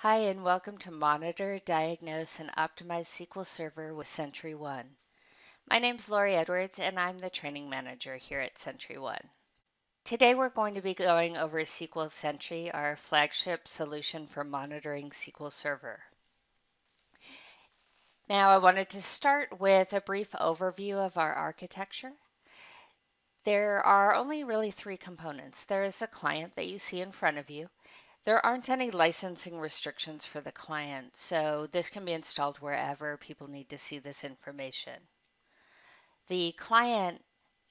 Hi, and welcome to Monitor, Diagnose, and Optimize SQL Server with SentryOne. My name's Lori Edwards, and I'm the training manager here at SentryOne. Today we're going to be going over SQL Sentry, our flagship solution for monitoring SQL Server. Now I wanted to start with a brief overview of our architecture. There are only really three components. There is a client that you see in front of you. There aren't any licensing restrictions for the client, so this can be installed wherever people need to see this information. The client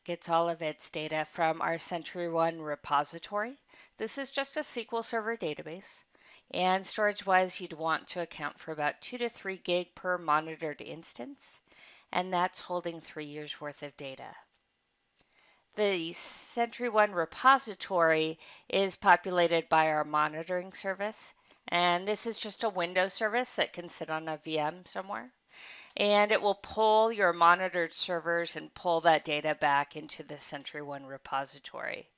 gets all of its data from our SentryOne repository. This is just a SQL Server database, and storage-wise, you'd want to account for about 2 to 3 gig per monitored instance, and that's holding 3 years worth of data. The SentryOne repository is populated by our monitoring service, and this is just a Windows service that can sit on a VM somewhere. And it will pull your monitored servers and pull that data back into the SentryOne repository.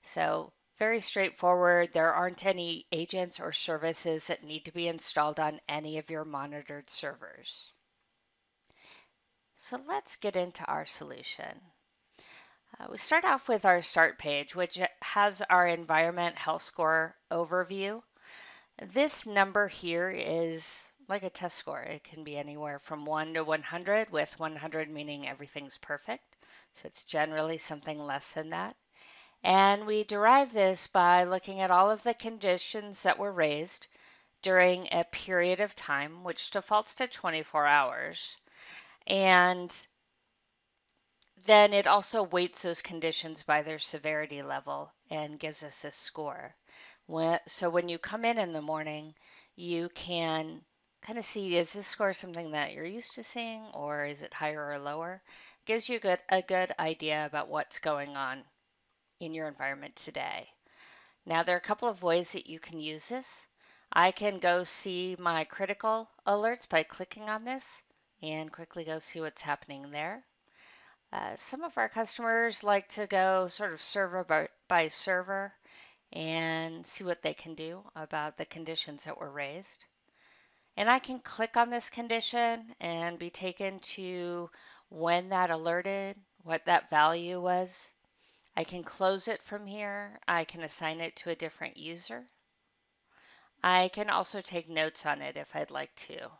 So very straightforward. There aren't any agents or services that need to be installed on any of your monitored servers. So let's get into our solution. We start off with our start page, which has our environment health score overview. This number here is like a test score. It can be anywhere from 1 to 100, with 100 meaning everything's perfect. So it's generally something less than that. And we derive this by looking at all of the conditions that were raised during a period of time, which defaults to 24 hours. And then it also weights those conditions by their severity level and gives us a score. So when you come in the morning, you can kind of see, is this score something that you're used to seeing, or is it higher or lower? It gives you a good idea about what's going on in your environment today. Now, there are a couple of ways that you can use this. I can go see my critical alerts by clicking on this and quickly go see what's happening there. Some of our customers like to go sort of server by server and see what they can do about the conditions that were raised. And I can click on this condition and be taken to when that alerted, what that value was. I can close it from here. I can assign it to a different user. I can also take notes on it if I'd like to.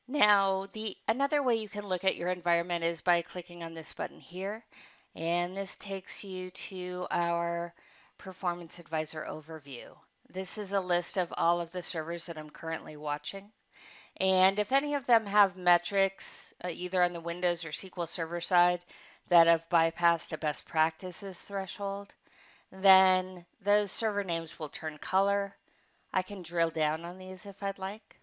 Now, another way you can look at your environment is by clicking on this button here, and this takes you to our Performance Advisor overview. This is a list of all of the servers that I'm currently watching, and if any of them have metrics, either on the Windows or SQL Server side, that have bypassed a best practices threshold, then those server names will turn color. I can drill down on these if I'd like.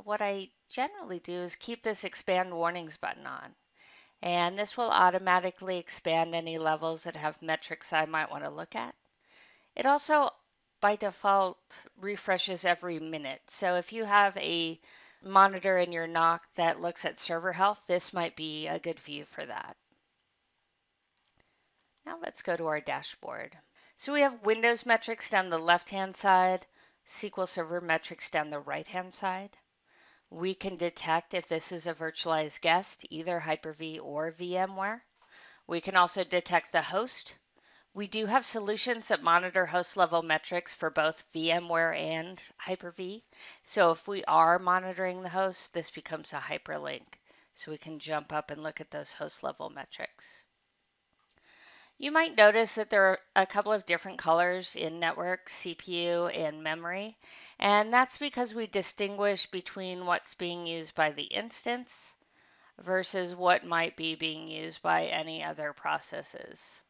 What I generally do is keep this expand warnings button on, and this will automatically expand any levels that have metrics I might want to look at. It also by default refreshes every minute. So if you have a monitor in your NOC that looks at server health, this might be a good view for that. Now let's go to our dashboard. So we have Windows metrics down the left-hand side, SQL Server metrics down the right-hand side. We can detect if this is a virtualized guest, either Hyper-V or VMware. We can also detect the host. We do have solutions that monitor host level metrics for both VMware and Hyper-V. So if we are monitoring the host, this becomes a hyperlink. So we can jump up and look at those host level metrics. You might notice that there are a couple of different colors in network, CPU, and memory, and that's because we distinguish between what's being used by the instance versus what might be being used by any other processes.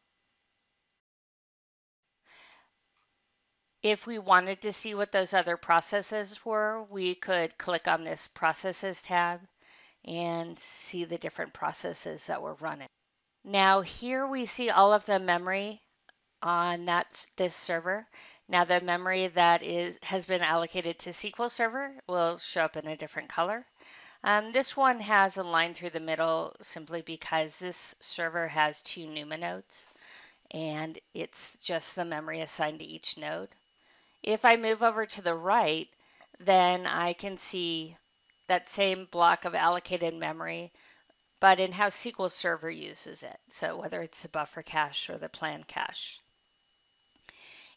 If we wanted to see what those other processes were, we could click on this Processes tab and see the different processes that were running. Now here we see all of the memory on this server. Now the memory that has been allocated to SQL Server will show up in a different color. This one has a line through the middle simply because this server has 2 NUMA nodes and it's just the memory assigned to each node. If I move over to the right, then I can see that same block of allocated memory, but in how SQL Server uses it. So whether it's the buffer cache or the plan cache.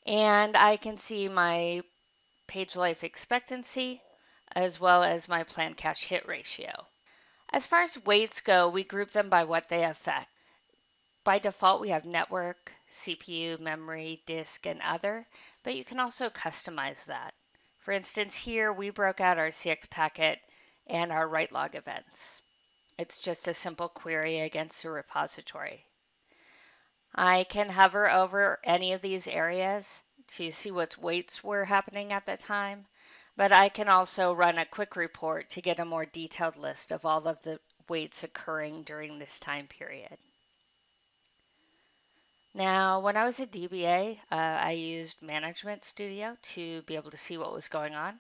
And I can see my page life expectancy as well as my plan cache hit ratio. As far as weights go, we group them by what they affect. By default, we have network, CPU, memory, disk, and other, but you can also customize that. For instance, here we broke out our CX packet and our write log events. It's just a simple query against a repository. I can hover over any of these areas to see what weights were happening at the time, but I can also run a quick report to get a more detailed list of all of the weights occurring during this time period. Now, when I was at DBA, I used Management Studio to be able to see what was going on,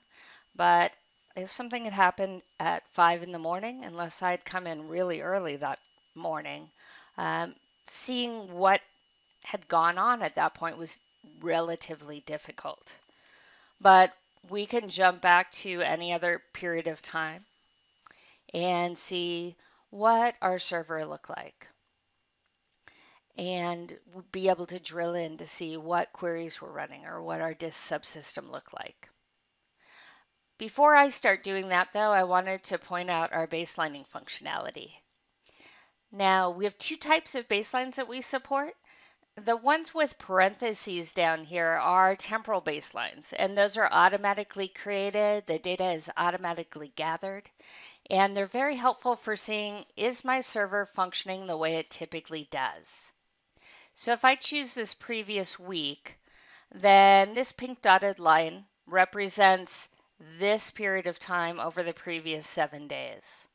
but if something had happened at 5 in the morning, unless I'd come in really early that morning, seeing what had gone on at that point was relatively difficult. But we can jump back to any other period of time and see what our server looked like and be able to drill in to see what queries were running or what our disk subsystem looked like. Before I start doing that though, I wanted to point out our baselining functionality. Now, we have two types of baselines that we support. The ones with parentheses down here are temporal baselines, and those are automatically created. The data is automatically gathered, and they're very helpful for seeing, is my server functioning the way it typically does? So if I choose this previous week, then this pink dotted line represents this period of time over the previous 7 days.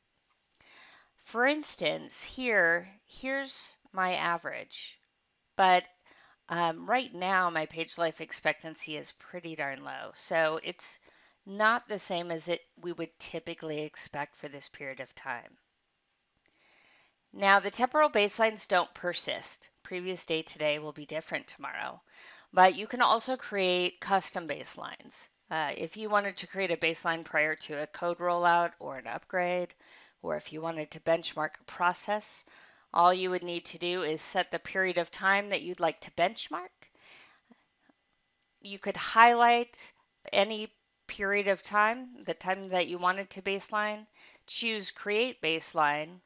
For instance, here's my average, but right now my page life expectancy is pretty darn low, so it's not the same as we would typically expect for this period of time. Now, the temporal baselines don't persist. Previous day today will be different tomorrow. But you can also create custom baselines. If you wanted to create a baseline prior to a code rollout or an upgrade, or if you wanted to benchmark a process, all you would need to do is set the period of time that you'd like to benchmark. You could highlight any period of time, the time that you wanted to baseline, choose Create Baseline,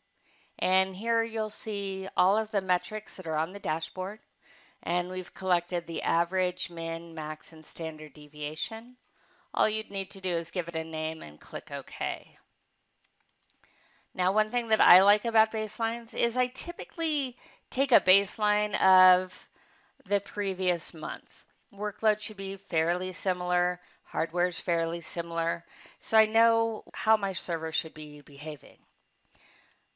and here you'll see all of the metrics that are on the dashboard. And we've collected the average, min, max, and standard deviation. All you'd need to do is give it a name and click OK. Now, one thing that I like about baselines is I typically take a baseline of the previous month. Workload should be fairly similar. Hardware is fairly similar. So I know how my server should be behaving.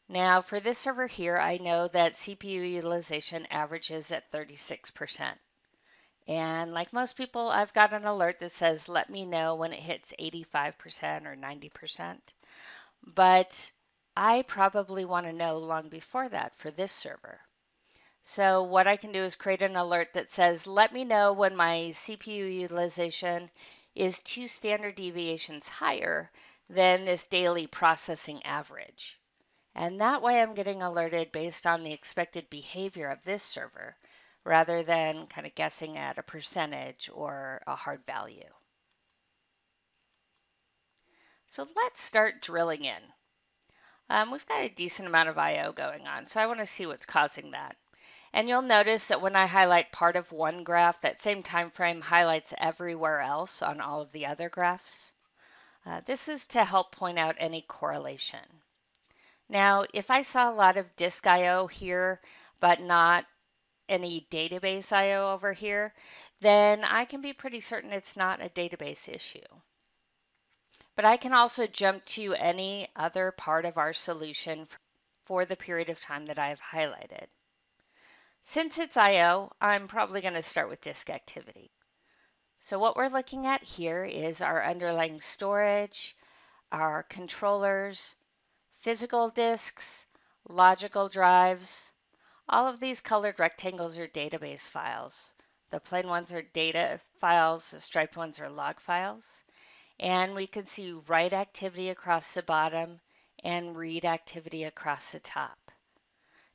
Now for this server here, I know that CPU utilization averages at 36%. And like most people, I've got an alert that says, let me know when it hits 85% or 90%. But I probably want to know long before that for this server. So what I can do is create an alert that says, let me know when my CPU utilization is 2 standard deviations higher than this daily processing average. And that way I'm getting alerted based on the expected behavior of this server rather than kind of guessing at a percentage or a hard value. So let's start drilling in. We've got a decent amount of I/O going on, so I want to see what's causing that. And you'll notice that when I highlight part of one graph, that same time frame highlights everywhere else on all of the other graphs. This is to help point out any correlation. Now, if I saw a lot of disk I/O here, but not any database I/O over here, then I can be pretty certain it's not a database issue. But I can also jump to any other part of our solution for the period of time that I've highlighted. Since it's I/O, I'm probably going to start with disk activity. So what we're looking at here is our underlying storage, our controllers, physical disks, logical drives. All of these colored rectangles are database files. The plain ones are data files, the striped ones are log files. And we can see write activity across the bottom and read activity across the top.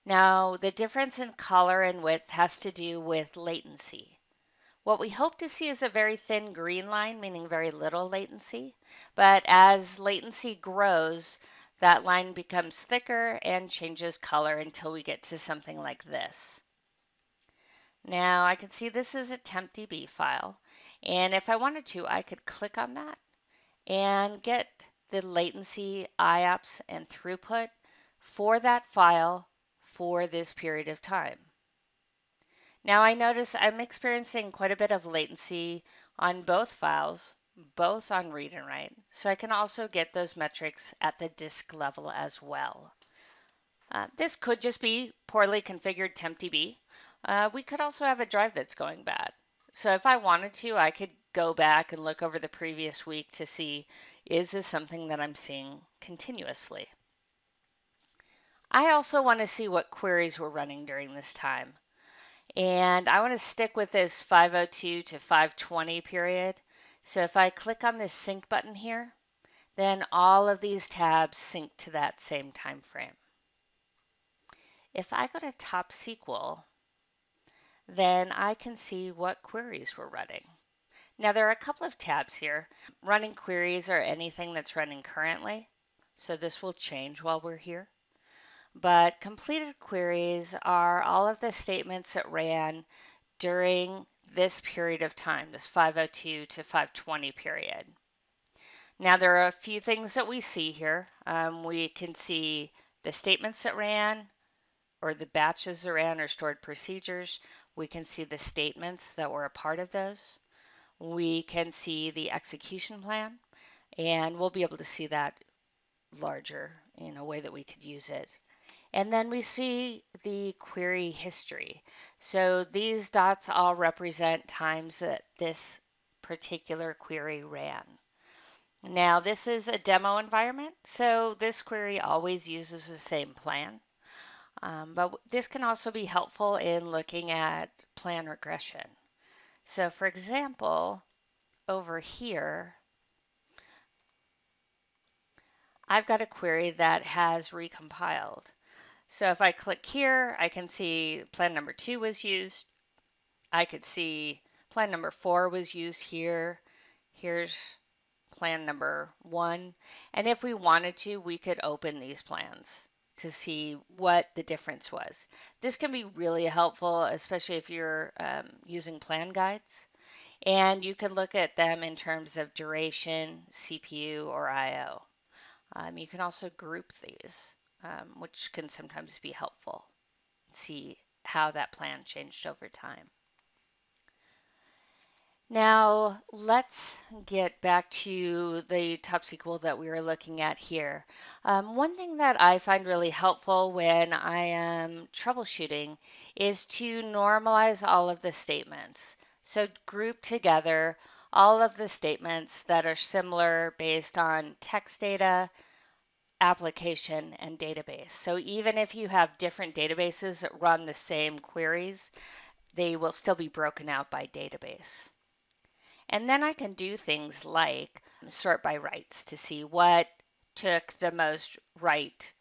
Now, the difference in color and width has to do with latency. What we hope to see is a very thin green line, meaning very little latency. But as latency grows, that line becomes thicker and changes color until we get to something like this. Now I can see this is a tempdb file. And if I wanted to, I could click on that and get the latency, IOPS, and throughput for that file for this period of time. Now I notice I'm experiencing quite a bit of latency on both files, both on read and write, so I can also get those metrics at the disk level as well. This could just be poorly configured tempdb. We could also have a drive that's going bad. So if I wanted to, I could go back and look over the previous week to see, is this something that I'm seeing continuously? I also want to see what queries were running during this time. And I want to stick with this 502 to 520 period. So if I click on this sync button here, then all of these tabs sync to that same time frame. If I go to Top SQL, then I can see what queries we're running. Now there are a couple of tabs here. Running queries are anything that's running currently, so this will change while we're here. But completed queries are all of the statements that ran during this period of time, this 502 to 520 period. Now there are a few things that we see here. We can see the statements that ran, or the batches that ran or stored procedures. We can see the statements that were a part of those. We can see the execution plan, and we'll be able to see that larger in a way that we could use it. And then we see the query history. So these dots all represent times that this particular query ran. Now this is a demo environment, so this query always uses the same plan. But this can also be helpful in looking at plan regression. So for example, over here, I've got a query that has recompiled. So if I click here, I can see plan number 2 was used. I could see plan number 4 was used here. Here's plan number 1. And if we wanted to, we could open these plans to see what the difference was. This can be really helpful, especially if you're using plan guides. And you can look at them in terms of duration, CPU, or I/O. You can also group these, which can sometimes be helpful. See how that plan changed over time. Now let's get back to the Top SQL that we were looking at here. One thing that I find really helpful when I am troubleshooting is to normalize all of the statements. So group together all of the statements that are similar based on text data, application, and database. So even if you have different databases that run the same queries, they will still be broken out by database. And then I can do things like sort by writes to see what took the most write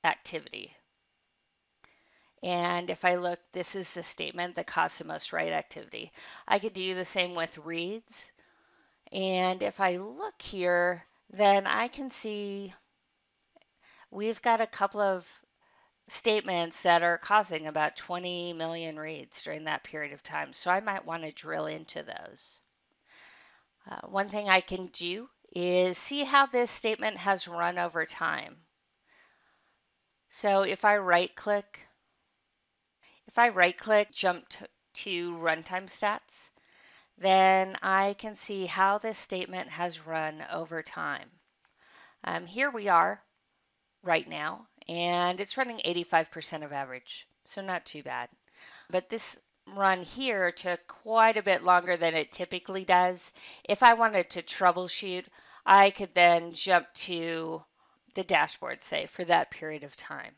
activity. And if I look, this is the statement that caused the most write activity. I could do the same with reads. And if I look here, then I can see we've got a couple of statements that are causing about 20 million reads during that period of time. So I might want to drill into those. One thing I can do is see how this statement has run over time. So if I right click, jump to runtime stats, then I can see how this statement has run over time. Here we are right now, and it's running 85% of average, so not too bad. But this run here took quite a bit longer than it typically does. If I wanted to troubleshoot, I could then jump to the dashboard, say, for that period of time.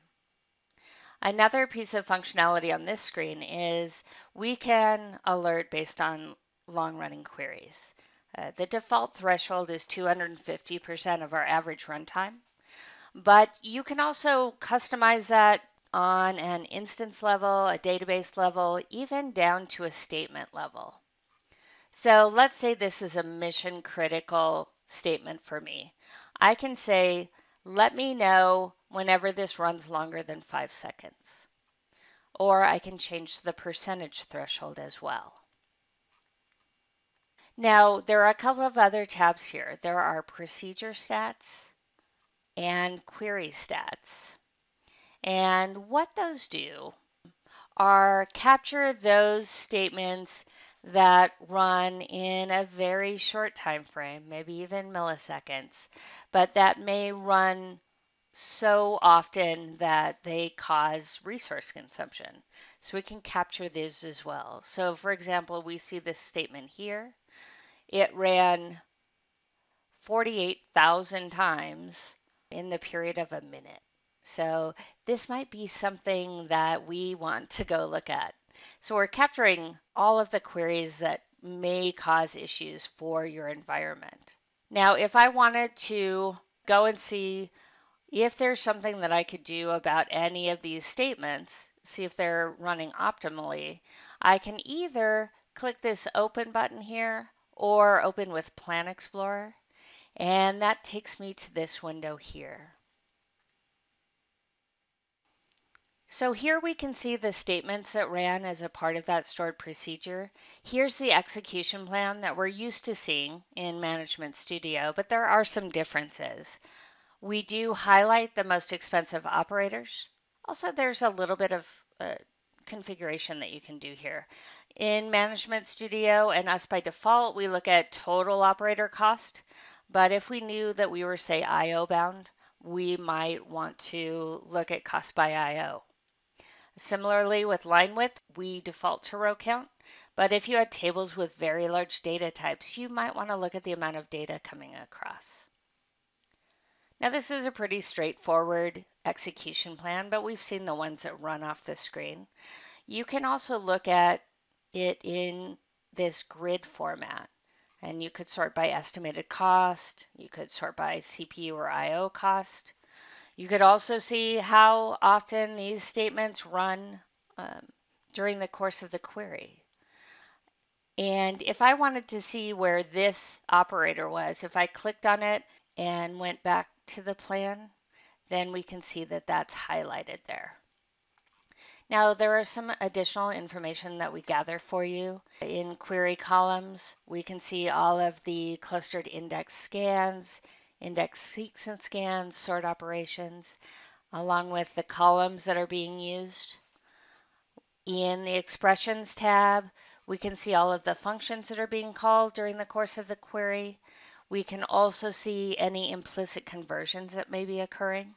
Another piece of functionality on this screen is we can alert based on long-running queries. The default threshold is 250% of our average runtime, but you can also customize that on an instance level, a database level, even down to a statement level. So let's say this is a mission critical statement for me. I can say, let me know whenever this runs longer than 5 seconds. Or I can change the percentage threshold as well. Now, there are a couple of other tabs here. There are procedure stats and query stats. And what those do are capture those statements that run in a very short time frame, maybe even milliseconds, but that may run so often that they cause resource consumption. So we can capture these as well. So for example, we see this statement here. It ran 48,000 times in the period of a minute. So this might be something that we want to go look at. So we're capturing all of the queries that may cause issues for your environment. Now, if I wanted to go and see if there's something that I could do about any of these statements, see if they're running optimally, I can either click this open button here or open with Plan Explorer. And that takes me to this window here. So here we can see the statements that ran as a part of that stored procedure. Here's the execution plan that we're used to seeing in Management Studio, but there are some differences. We do highlight the most expensive operators. Also, there's a little bit of configuration that you can do here. In Management Studio and us by default, we look at total operator cost. But if we knew that we were, say, IO bound, we might want to look at cost by IO. Similarly, with line width, we default to row count. But if you had tables with very large data types, you might want to look at the amount of data coming across. Now, this is a pretty straightforward execution plan, but we've seen the ones that run off the screen. You can also look at it in this grid format. And you could sort by estimated cost. You could sort by CPU or IO cost. You could also see how often these statements run during the course of the query. And if I wanted to see where this operator was, if I clicked on it and went back to the plan, then we can see that that's highlighted there. Now, there are some additional information that we gather for you. In query columns, we can see all of the clustered index scans, index sequence scans, sort operations, along with the columns that are being used. In the expressions tab, we can see all of the functions that are being called during the course of the query. We can also see any implicit conversions that may be occurring.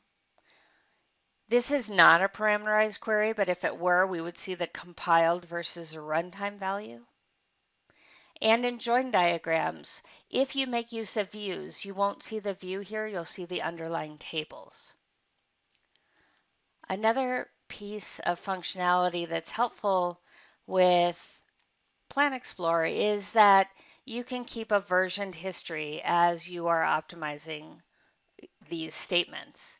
This is not a parameterized query, but if it were, we would see the compiled versus a runtime value. And in join diagrams, if you make use of views, you won't see the view here, you'll see the underlying tables. Another piece of functionality that's helpful with Plan Explorer is that you can keep a versioned history as you are optimizing these statements.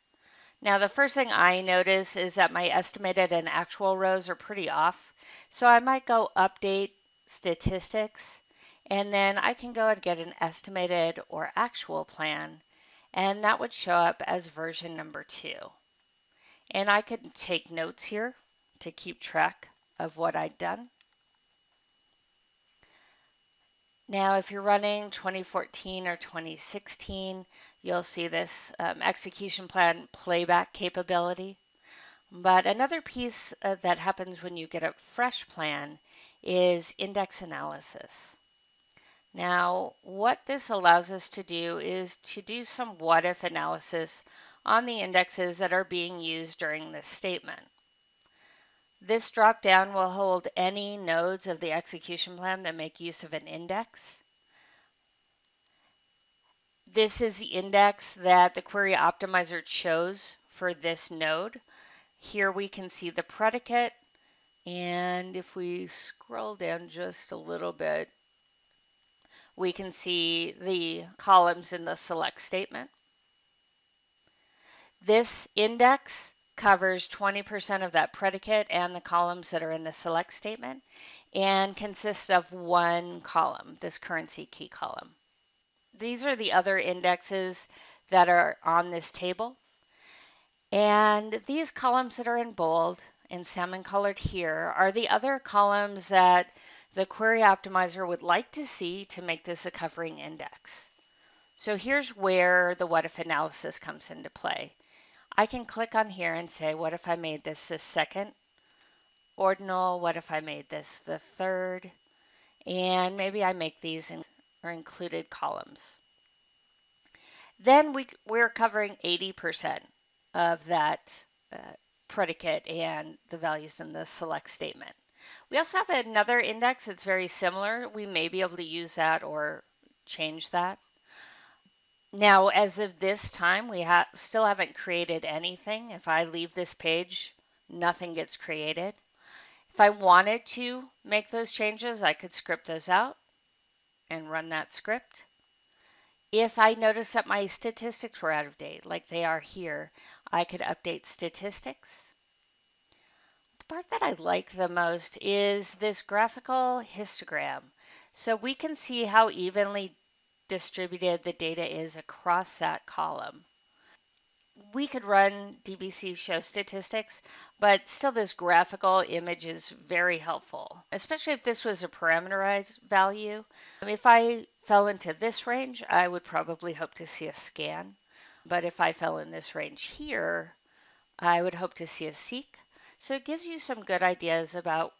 Now, the first thing I notice is that my estimated and actual rows are pretty off. So I might go update statistics, and then I can go and get an estimated or actual plan, and that would show up as version number 2. And I could take notes here to keep track of what I'd done. Now, if you're running 2014 or 2016, you'll see this execution plan playback capability. But another piece that happens when you get a fresh plan is index analysis. Now, what this allows us to do is to do some what-if analysis on the indexes that are being used during this statement. This drop-down will hold any nodes of the execution plan that make use of an index. This is the index that the query optimizer chose for this node. Here we can see the predicate, and if we scroll down just a little bit, We can see the columns in the select statement. This index covers 20% of that predicate and the columns that are in the select statement and consists of one column, this currency key column. These are the other indexes that are on this table. And these columns that are in bold and salmon colored here are the other columns that the query optimizer would like to see to make this a covering index. So here's where the what if analysis comes into play. I can click on here and say, what if I made this the second ordinal? What if I made this the third? And maybe I make these or included columns. Then we're covering 80% of that predicate and the values in the select statement. We also have another index that's very similar. We may be able to use that or change that. Now, as of this time, we still haven't created anything. If I leave this page, nothing gets created. If I wanted to make those changes, I could script those out and run that script. If I notice that my statistics were out of date, like they are here, I could update statistics. The part that I like the most is this graphical histogram. So we can see how evenly distributed the data is across that column. We could run DBC show statistics, but still this graphical image is very helpful, especially if this was a parameterized value. If I fell into this range, I would probably hope to see a scan. But if I fell in this range here, I would hope to see a seek. So it gives you some good ideas about,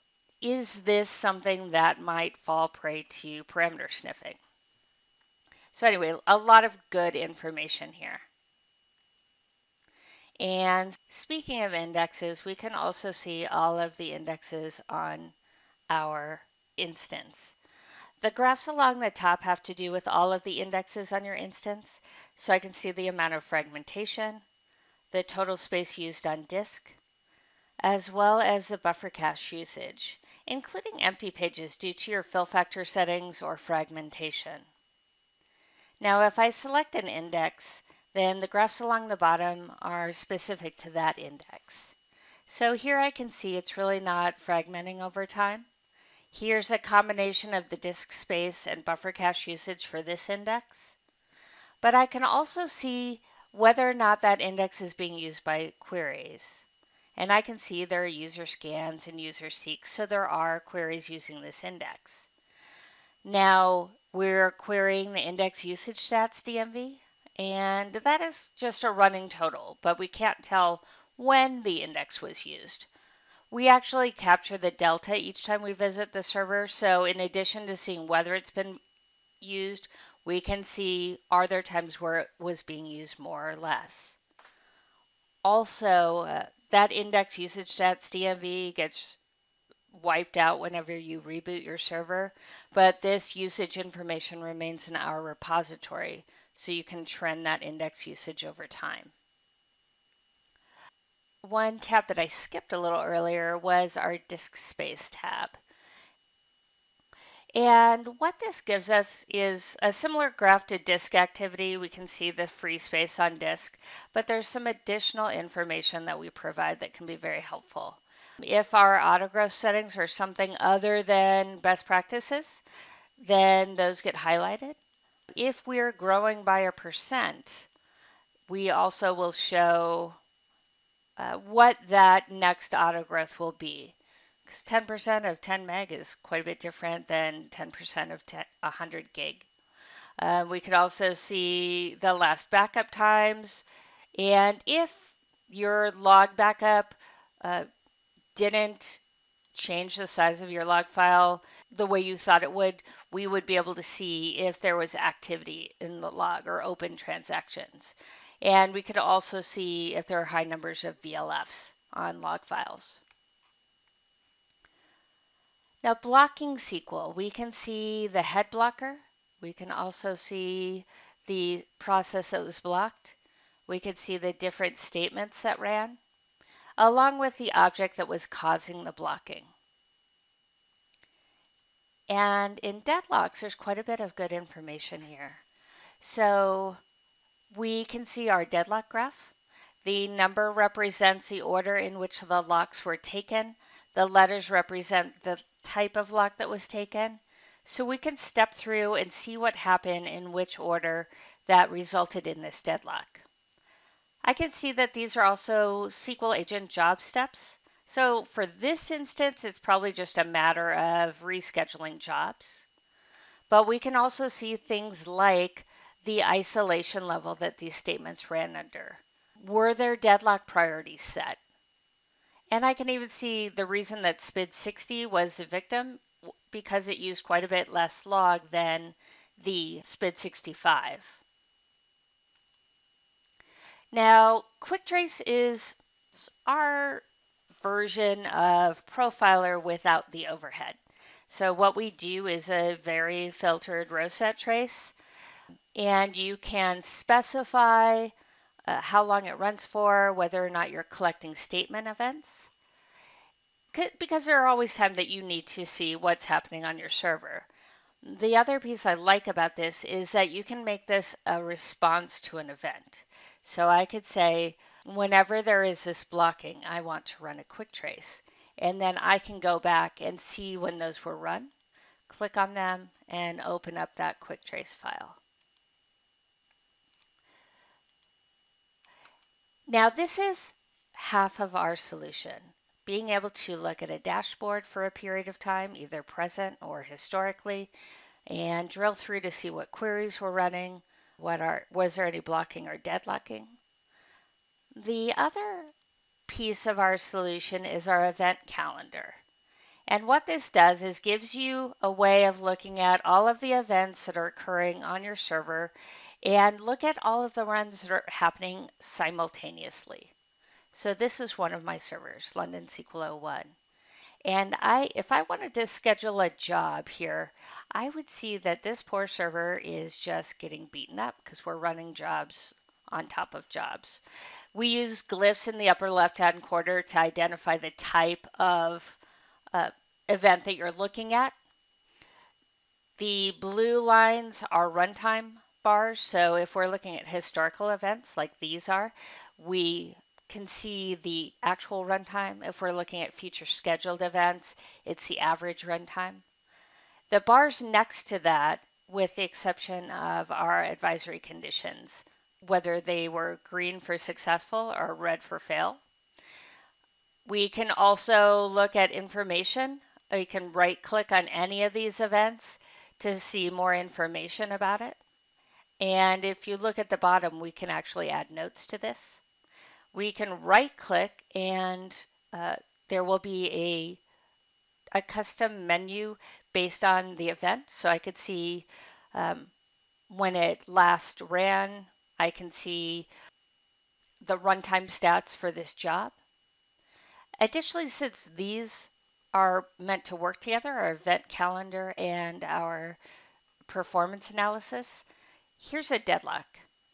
is this something that might fall prey to parameter sniffing? So anyway, a lot of good information here. And speaking of indexes, we can also see all of the indexes on our instance. The graphs along the top have to do with all of the indexes on your instance. So I can see the amount of fragmentation, the total space used on disk, as well as the buffer cache usage, including empty pages due to your fill factor settings or fragmentation. Now, if I select an index, then the graphs along the bottom are specific to that index. So here I can see it's really not fragmenting over time. Here's a combination of the disk space and buffer cache usage for this index. But I can also see whether or not that index is being used by queries. And I can see there are user scans and user seeks, so there are queries using this index. Now, we're querying the index usage stats DMV, and that is just a running total, but we can't tell when the index was used. We actually capture the delta each time we visit the server, so in addition to seeing whether it's been used, we can see are there times where it was being used more or less. Also, that index usage stats DMV gets wiped out whenever you reboot your server, but this usage information remains in our repository, so you can trend that index usage over time. One tab that I skipped a little earlier was our disk space tab. And what this gives us is a similar graph to disk activity. We can see the free space on disk, but there's some additional information that we provide that can be very helpful. If our autogrowth settings are something other than best practices, then those get highlighted. If we're growing by a percent, we also will show what that next autogrowth will be. Because 10% of 10 meg is quite a bit different than 10% of 100 gig. We could also see the last backup times. And if your log backup didn't change the size of your log file the way you thought it would, we would be able to see if there was activity in the log or open transactions. And we could also see if there are high numbers of VLFs on log files. Now, blocking SQL, we can see the head blocker. We can also see the process that was blocked. We could see the different statements that ran, along with the object that was causing the blocking. And in deadlocks, there's quite a bit of good information here. So we can see our deadlock graph. The number represents the order in which the locks were taken. The letters represent the type of lock that was taken. So we can step through and see what happened in which order that resulted in this deadlock. I can see that these are also SQL agent job steps. So for this instance, it's probably just a matter of rescheduling jobs. But we can also see things like the isolation level that these statements ran under. Were there deadlock priorities set? And I can even see the reason that SPID 60 was a victim because it used quite a bit less log than the SPID 65. Now, QuickTrace is our version of Profiler without the overhead. So what we do is a very filtered row set trace, and you can specify how long it runs for, whether or not you're collecting statement events, because there are always times that you need to see what's happening on your server. The other piece I like about this is that you can make this a response to an event. So I could say, whenever there is this blocking, I want to run a quick trace. And then I can go back and see when those were run, click on them, and open up that quick trace file. Now this is half of our solution. Being able to look at a dashboard for a period of time, either present or historically, and drill through to see what queries were running, was there any blocking or deadlocking. The other piece of our solution is our event calendar. And what this does is gives you a way of looking at all of the events that are occurring on your server and look at all of the runs that are happening simultaneously. So this is one of my servers, London SQL 01. And if I wanted to schedule a job here, I would see that this poor server is just getting beaten up because we're running jobs on top of jobs. We use glyphs in the upper left-hand corner to identify the type of event that you're looking at. The blue lines are runtime bars. So if we're looking at historical events like these are, we can see the actual runtime. If we're looking at future scheduled events, it's the average runtime. The bars next to that, with the exception of our advisory conditions, whether they were green for successful or red for fail. We can also look at information. You can right click on any of these events to see more information about it. And if you look at the bottom, we can actually add notes to this. We can right click and there will be a custom menu based on the event. So I could see when it last ran, I can see the runtime stats for this job. Additionally, since these are meant to work together, our event calendar and our performance analysis, here's a deadlock.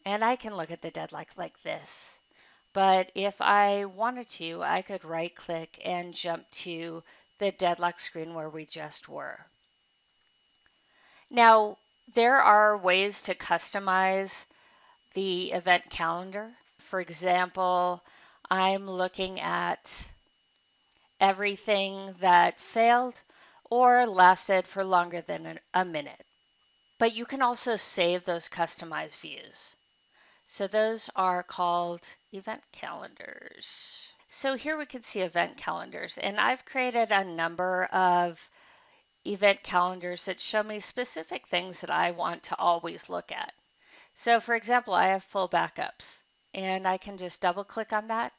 And I can look at the deadlock like this. But if I wanted to, I could right click and jump to the deadlock screen where we just were. Now, there are ways to customize the event calendar. For example, I'm looking at everything that failed or lasted for longer than a minute. But you can also save those customized views. So those are called event calendars. So here we can see event calendars, and I've created a number of event calendars that show me specific things that I want to always look at. So for example, I have full backups, and I can just double click on that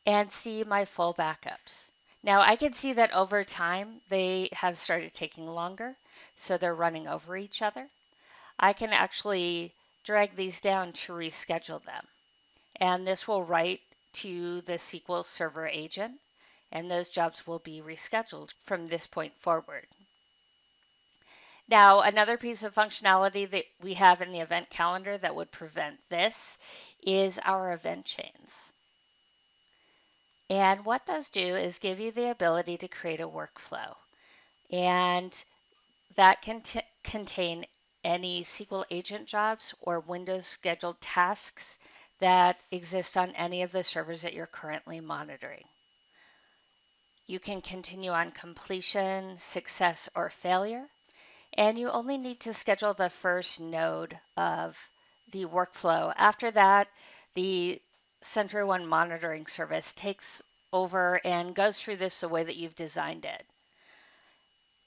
and see my full backups. Now I can see that over time they have started taking longer, so they're running over each other. I can actually drag these down to reschedule them. And this will write to the SQL Server agent, and those jobs will be rescheduled from this point forward. Now, another piece of functionality that we have in the event calendar that would prevent this is our event chains. And what those do is give you the ability to create a workflow. And that can contain any SQL agent jobs or Windows scheduled tasks that exist on any of the servers that you're currently monitoring. You can continue on completion, success, or failure, and you only need to schedule the first node of the workflow. After that, the SentryOne monitoring service takes over and goes through this the way that you've designed it.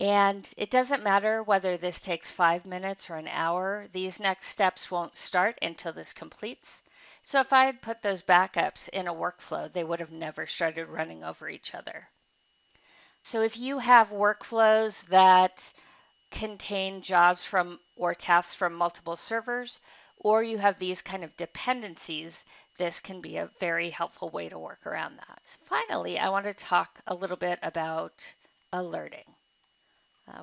And it doesn't matter whether this takes 5 minutes or an hour, these next steps won't start until this completes. So if I had put those backups in a workflow, they would have never started running over each other. So if you have workflows that contain jobs from or tasks from multiple servers, or you have these kind of dependencies, this can be a very helpful way to work around that. So finally, I want to talk a little bit about alerting,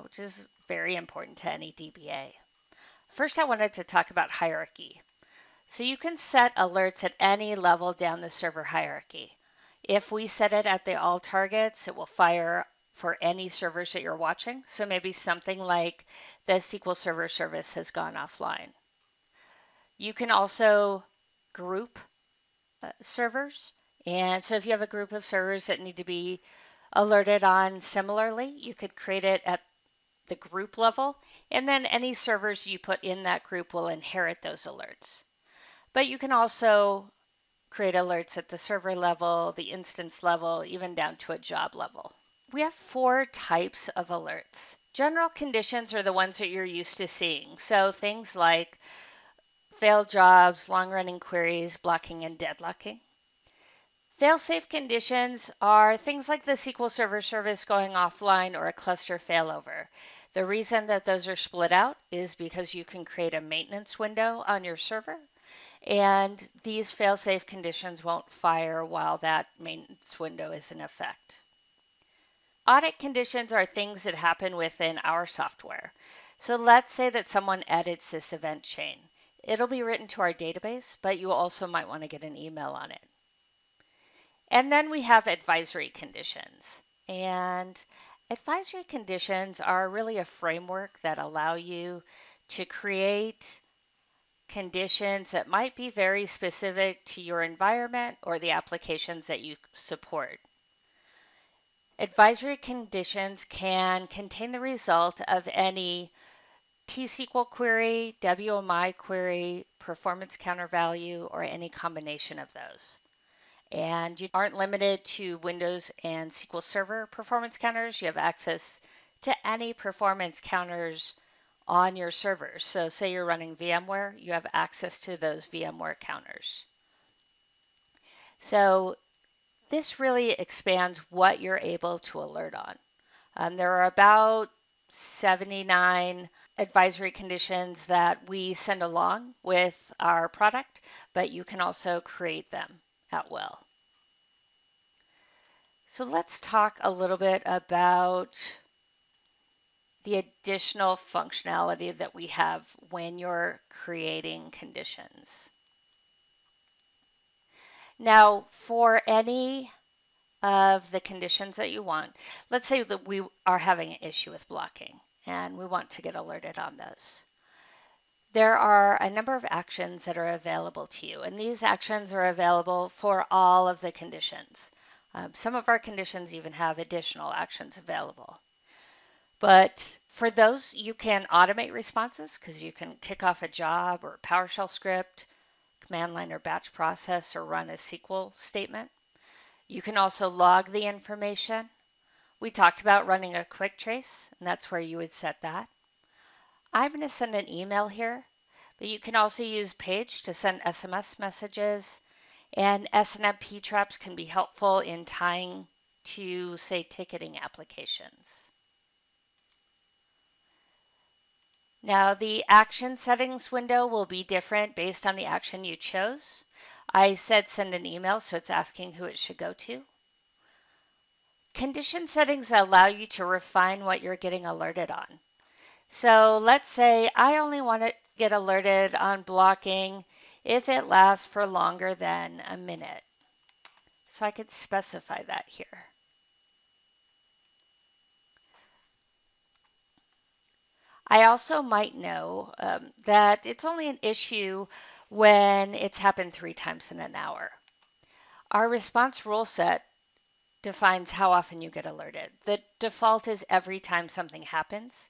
which is very important to any DBA. First, I wanted to talk about hierarchy. So you can set alerts at any level down the server hierarchy. If we set it at the all targets, it will fire for any servers that you're watching. So maybe something like the SQL Server service has gone offline. You can also group servers. And so if you have a group of servers that need to be alerted on similarly, you could create it at the group level, and then any servers you put in that group will inherit those alerts. But you can also create alerts at the server level, the instance level, even down to a job level. We have 4 types of alerts. General conditions are the ones that you're used to seeing. So things like failed jobs, long-running queries, blocking and deadlocking. Fail-safe conditions are things like the SQL Server service going offline or a cluster failover. The reason that those are split out is because you can create a maintenance window on your server, and these fail-safe conditions won't fire while that maintenance window is in effect. Audit conditions are things that happen within our software. So let's say that someone edits this event chain. It'll be written to our database, but you also might want to get an email on it. And then we have advisory conditions. And advisory conditions are really a framework that allow you to create conditions that might be very specific to your environment or the applications that you support. Advisory conditions can contain the result of any T-SQL query, WMI query, performance counter value, or any combination of those. And you aren't limited to Windows and SQL Server performance counters. You have access to any performance counters on your servers. So say you're running VMware, you have access to those VMware counters. So this really expands what you're able to alert on. There are about 79 advisory conditions that we send along with our product, but you can also create them at will. So let's talk a little bit about the additional functionality that we have when you're creating conditions. Now, for any of the conditions that you want, let's say that we are having an issue with blocking and we want to get alerted on those. There are a number of actions that are available to you, and these actions are available for all of the conditions. Some of our conditions even have additional actions available. But for those, you can automate responses because you can kick off a job or a PowerShell script, command line or batch process, or run a SQL statement. You can also log the information. We talked about running a quick trace, and that's where you would set that. I'm going to send an email here, but you can also use Page to send SMS messages, and SNMP traps can be helpful in tying to, say, ticketing applications. Now, the action settings window will be different based on the action you chose. I said send an email, so it's asking who it should go to. Condition settings allow you to refine what you're getting alerted on. So let's say I only want to get alerted on blocking if it lasts for longer than a minute. So I could specify that here. I also might know that it's only an issue when it's happened 3 times in an hour. Our response rule set defines how often you get alerted. The default is every time something happens,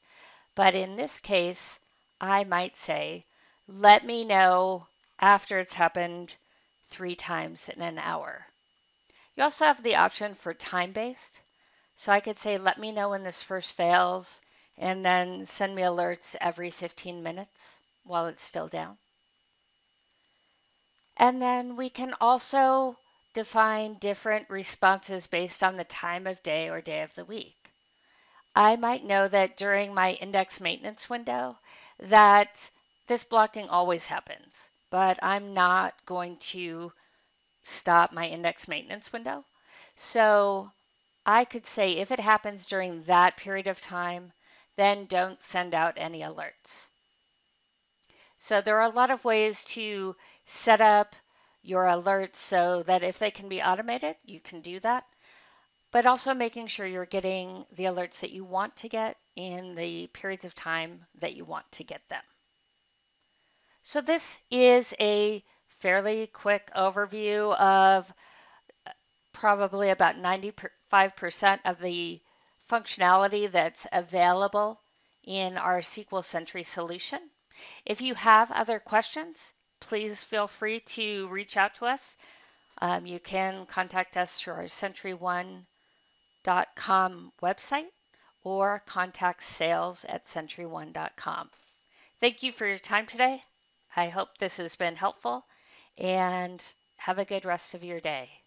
but in this case, I might say, let me know after it's happened 3 times in an hour. You also have the option for time-based. So I could say, let me know when this first fails, and then send me alerts every 15 minutes while it's still down. And then we can also define different responses based on the time of day or day of the week. I might know that during my index maintenance window that this blocking always happens, but I'm not going to stop my index maintenance window. So I could say if it happens during that period of time, then don't send out any alerts. So there are a lot of ways to set up your alerts so that if they can be automated, you can do that, but also making sure you're getting the alerts that you want to get in the periods of time that you want to get them. So this is a fairly quick overview of probably about 95% of the functionality that's available in our SQL Sentry solution. If you have other questions, please feel free to reach out to us. You can contact us through our SentryOne.com website or contact sales@sentryone.com. Thank you for your time today. I hope this has been helpful and have a good rest of your day.